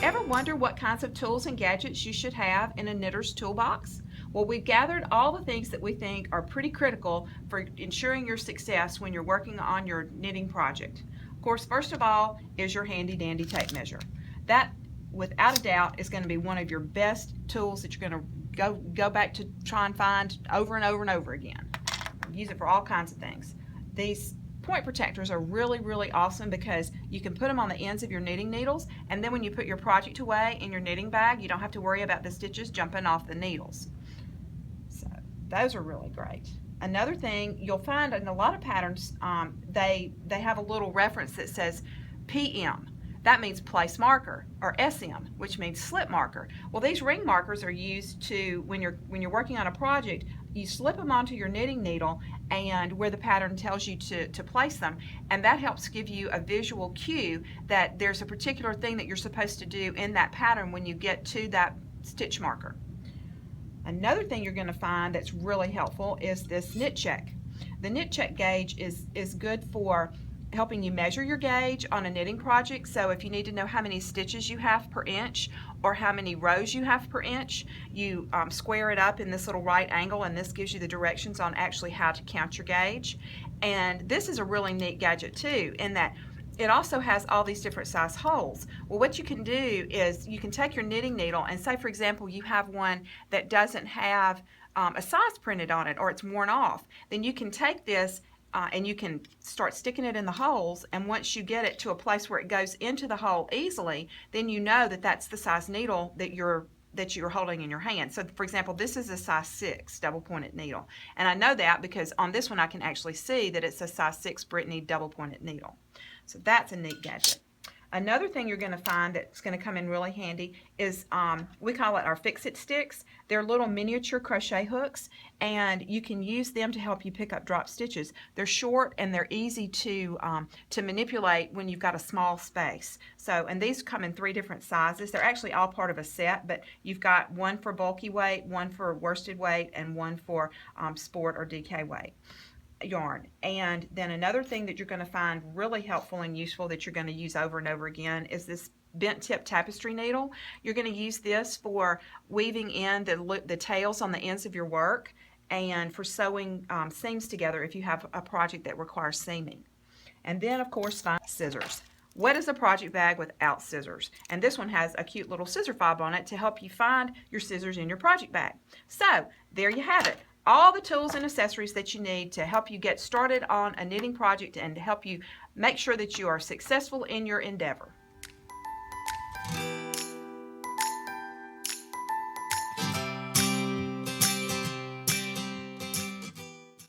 Ever wonder what kinds of tools and gadgets you should have in a knitter's toolbox? Well, we've gathered all the things that we think are pretty critical for ensuring your success when you're working on your knitting project. Of course, first of all is your handy dandy tape measure. That, without a doubt, is going to be one of your best tools that you're going to go back to try and find over and over and over again. Use it for all kinds of things. These point protectors are really awesome because you can put them on the ends of your knitting needles, and then when you put your project away in your knitting bag, you don't have to worry about the stitches jumping off the needles. So those are really great. Another thing you'll find in a lot of patterns, they have a little reference that says PM. That means place marker, or SM, which means slip marker. Well, these ring markers are used to, when you're working on a project, you slip them onto your knitting needle and where the pattern tells you to place them, and that helps give you a visual cue that there's a particular thing that you're supposed to do in that pattern when you get to that stitch marker. Another thing you're going to find that's really helpful is this knit check. The knit check gauge is good for helping you measure your gauge on a knitting project. So if you need to know how many stitches you have per inch or how many rows you have per inch, you square it up in this little right angle, and this gives you the directions on actually how to count your gauge. And this is a really neat gadget too, in that it also has all these different size holes. Well, what you can do is you can take your knitting needle and say, for example, you have one that doesn't have a size printed on it, or it's worn off. Then you can take this and you can start sticking it in the holes, and once you get it to a place where it goes into the hole easily, then you know that that's the size needle that you're holding in your hand. So for example, this is a size 6 double pointed needle, and I know that because on this one I can actually see that it's a size 6 Brittany double pointed needle. So that's a neat gadget. Another thing you're going to find that's going to come in really handy is, we call it our fix-it sticks. They're little miniature crochet hooks, and you can use them to help you pick up drop stitches. They're short and they're easy to manipulate when you've got a small space. So, and these come in 3 different sizes. They're actually all part of a set, but you've got one for bulky weight, one for worsted weight, and one for sport or DK weight yarn. And then another thing that you're going to find really helpful and useful that you're going to use over and over again is this bent tip tapestry needle. You're going to use this for weaving in the tails on the ends of your work, and for sewing seams together if you have a project that requires seaming. And then of course, find scissors. What is a project bag without scissors? And this one has a cute little scissor fob on it to help you find your scissors in your project bag. So there you have it. All the tools and accessories that you need to help you get started on a knitting project and to help you make sure that you are successful in your endeavor.